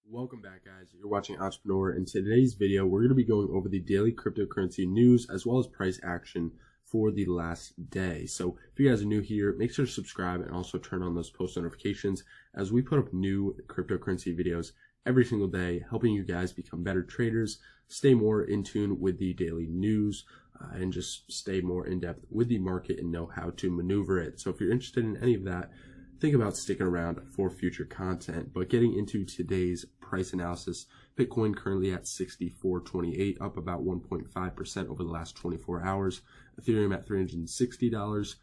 Welcome back, guys. You're watching Entrepreneur. In today's video, we're going to be going over the daily cryptocurrency news as well as price action for the last day. So if you guys are new here, make sure to subscribe and also turn on those post notifications as we put up new cryptocurrency videos every single day, helping you guys become better traders, stay more in tune with the daily news, and just stay more in depth with the market and know how to maneuver it. So if you're interested in any of that, think about sticking around for future content. But getting into today's price analysis, Bitcoin currently at 64.28, up about 1.5% over the last 24 hours. Ethereum at $360,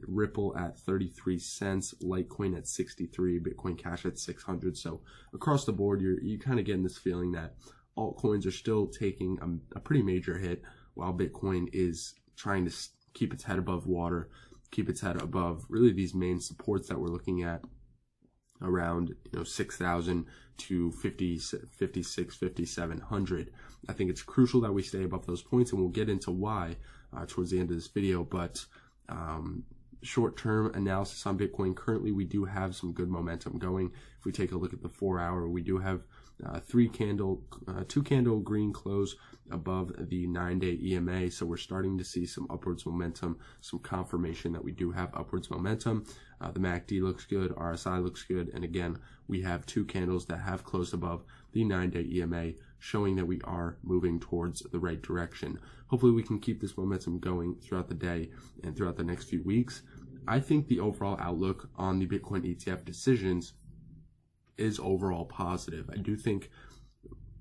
Ripple at 33 cents, Litecoin at 63, Bitcoin Cash at 600. So across the board, you kind of getting this feeling that altcoins are still taking a pretty major hit, while Bitcoin is trying to keep its head above water, keep its head above really these main supports that we're looking at around 6,000 to 56, 5,700. I think it's crucial that we stay above those points, and we'll get into why towards the end of this video. But short-term analysis on Bitcoin, currently we do have some good momentum going. If we take a look at the 4-hour, we do have two candle green close above the 9-day EMA. So we're starting to see some upwards momentum, some confirmation that we do have upwards momentum. The MACD looks good, RSI looks good, and again, we have two candles that have closed above the 9-day EMA, showing that we are moving towards the right direction. Hopefully we can keep this momentum going throughout the day and throughout the next few weeks. I think the overall outlook on the Bitcoin ETF decisions is overall positive. I do think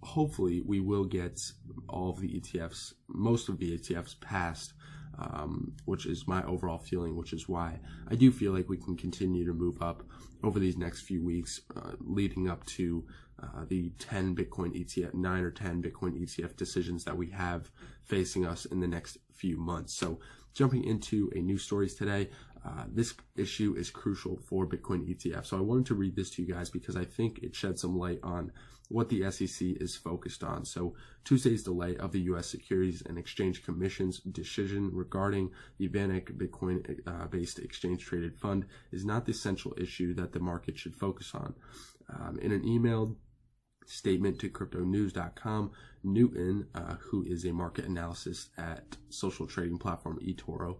hopefully we will get all of the ETFs, most of the ETFs passed, which is my overall feeling, which is why I do feel like we can continue to move up over these next few weeks, leading up to the 10 Bitcoin ETF, 9 or 10 Bitcoin ETF decisions that we have facing us in the next few months. So jumping into a news stories today, this issue is crucial for Bitcoin ETF. So I wanted to read this to you guys because I think it sheds some light on what the SEC is focused on. So Tuesday's delay of the U.S. Securities and Exchange Commission's decision regarding the VanEck Bitcoin-based exchange-traded fund is not the central issue that the market should focus on. In an emailed statement to cryptonews.com, Newton, who is a market analyst at social trading platform eToro,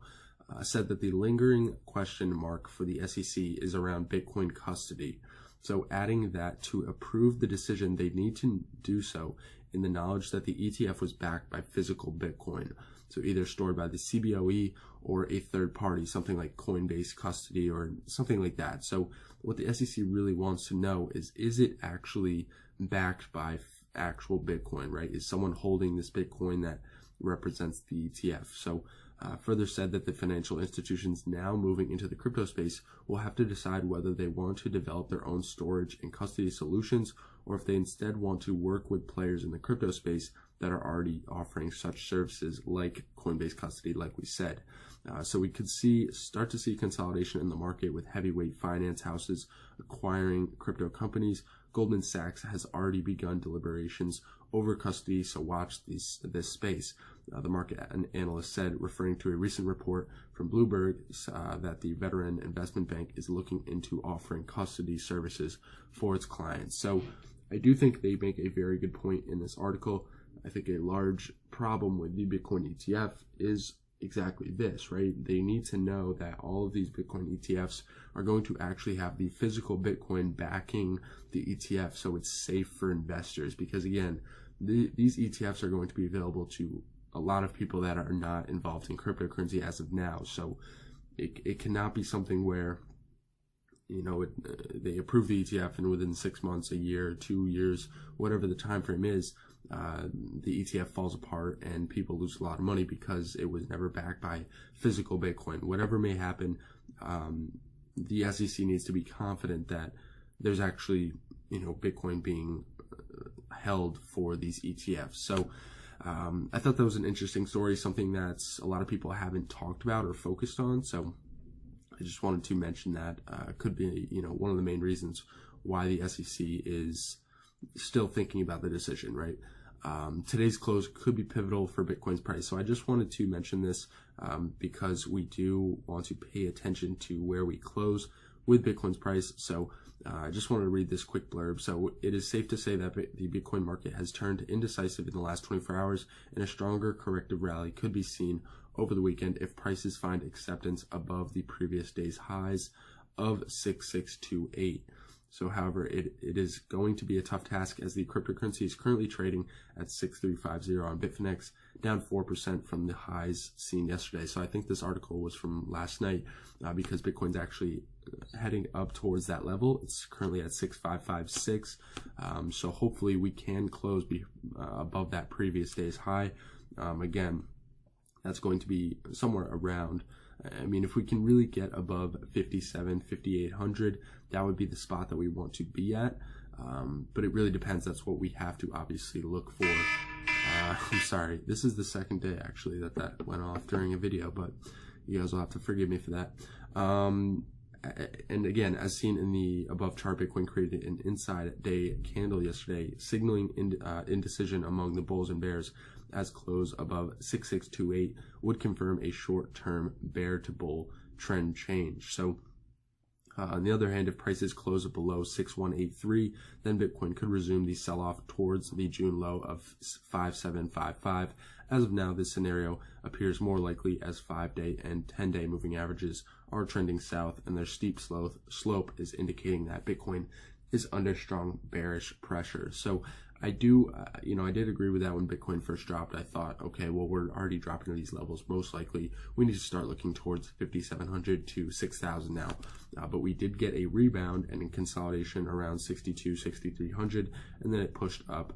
said that the lingering question mark for the SEC is around Bitcoin custody. So adding that to approve the decision, they need to do so in the knowledge that the ETF was backed by physical Bitcoin. So either stored by the CBOE or a third party, something like Coinbase custody or something like that. So what the SEC really wants to know is it actually backed by actual Bitcoin, right? Is someone holding this Bitcoin that represents the ETF? So further said that the financial institutions now moving into the crypto space will have to decide whether they want to develop their own storage and custody solutions, or if they instead want to work with players in the crypto space that are already offering such services like Coinbase custody, like we said. So we could start to see consolidation in the market with heavyweight finance houses acquiring crypto companies. Goldman Sachs has already begun deliberations over custody, so watch this space. The market analyst said, referring to a recent report from Bloomberg, that the veteran investment bank is looking into offering custody services for its clients. So I do think they make a very good point in this article. I think a large problem with the Bitcoin ETF is exactly this, right? They need to know that all of these Bitcoin ETFs are going to actually have the physical Bitcoin backing the ETF, so it's safe for investors. Because again, these ETFs are going to be available to a lot of people that are not involved in cryptocurrency as of now. So it cannot be something where they approve the ETF and within 6 months, a year, 2 years, whatever the time frame is, the ETF falls apart and people lose a lot of money because it was never backed by physical Bitcoin. Whatever may happen, the SEC needs to be confident that there's actually Bitcoin being held for these ETFs. So I thought that was an interesting story, something that a lot of people haven't talked about or focused on. So I just wanted to mention that could be one of the main reasons why the SEC is still thinking about the decision, right? Today's close could be pivotal for Bitcoin's price. So I just wanted to mention this because we do want to pay attention to where we close with Bitcoin's price. So I just wanted to read this quick blurb. So it is safe to say that the Bitcoin market has turned indecisive in the last 24 hours, and a stronger corrective rally could be seen over the weekend if prices find acceptance above the previous day's highs of 6628. So, however, it is going to be a tough task as the cryptocurrency is currently trading at 6350 on Bitfinex, down 4% from the highs seen yesterday. So I think this article was from last night because Bitcoin's actually heading up towards that level. It's currently at 6556. So hopefully we can close above that previous day's high. Again, that's going to be somewhere around, I mean, if we can really get above 5800, that would be the spot that we want to be at. But it really depends. That's what we have to obviously look for. I'm sorry. This is the second day actually that went off during a video, but you guys will have to forgive me for that. And again, as seen in the above chart, Bitcoin created an inside day candle yesterday, signaling indecision among the bulls and bears, as close above 6628 would confirm a short-term bear to bull trend change. So on the other hand, if prices close below 6183, then Bitcoin could resume the sell-off towards the June low of 5755. As of now, this scenario appears more likely as 5-day and 10-day moving averages are trending south, and their steep slope is indicating that Bitcoin is under strong bearish pressure. So I do, I did agree with that when Bitcoin first dropped. I thought, okay, well, we're already dropping to these levels. Most likely, we need to start looking towards 5,700 to 6,000 now. But we did get a rebound and in consolidation around 6,300, and then it pushed up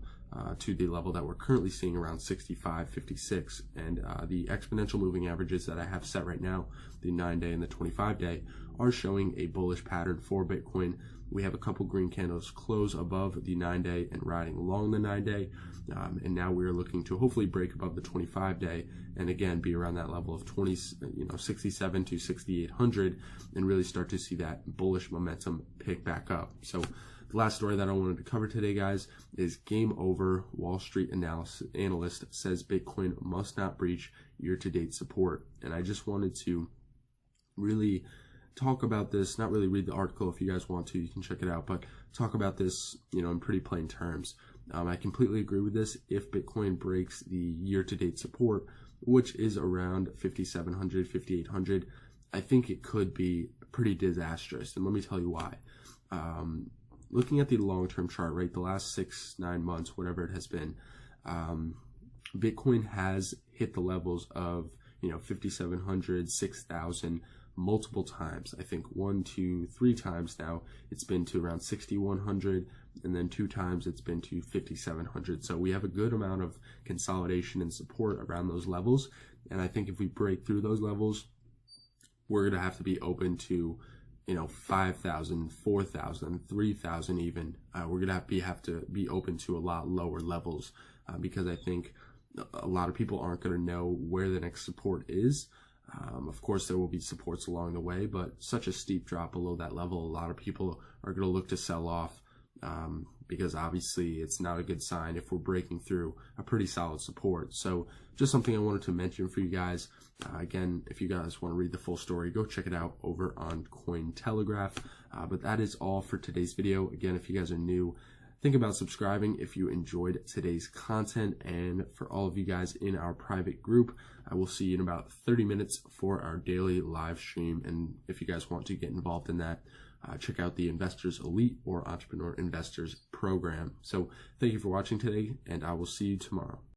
to the level that we're currently seeing around 6556. And the exponential moving averages that I have set right now, the 9-day and the 25-day, are showing a bullish pattern for Bitcoin. We have a couple green candles close above the 9-day and riding along the 9-day. And now we're looking to hopefully break above the 25-day and again be around that level of 67 to 6,800 and really start to see that bullish momentum pick back up. So the last story that I wanted to cover today, guys, is game over. Wall Street analyst says Bitcoin must not breach year-to-date support. And I just wanted to really talk about this, not really read the article. If you guys want to, you can check it out, but talk about this, in pretty plain terms. I completely agree with this. If Bitcoin breaks the year-to-date support, which is around 5,700, 5,800, I think it could be pretty disastrous. And let me tell you why. Looking at the long-term chart, right, the last 6-9 months, whatever it has been, Bitcoin has hit the levels of 5,700, 6,000 multiple times. I think 1, 2, 3 times now it's been to around 6,100, and then 2 times it's been to 5,700. So we have a good amount of consolidation and support around those levels. And I think if we break through those levels, we're going to have to be open to 5,000, 4,000, 3,000 even. We're going to have to be open to a lot lower levels because I think a lot of people aren't going to know where the next support is. Of course, there will be supports along the way, but such a steep drop below that level, a lot of people are going to look to sell off because obviously it's not a good sign if we're breaking through a pretty solid support. So just something I wanted to mention for you guys. Again, if you guys want to read the full story, go check it out over on Cointelegraph. But that is all for today's video. Again, if you guys are new, think about subscribing if you enjoyed today's content. And for all of you guys in our private group, I will see you in about 30 minutes for our daily live stream. And if you guys want to get involved in that, check out the Investors Elite or Entrepreneur Investors program. So thank you for watching today, and I will see you tomorrow.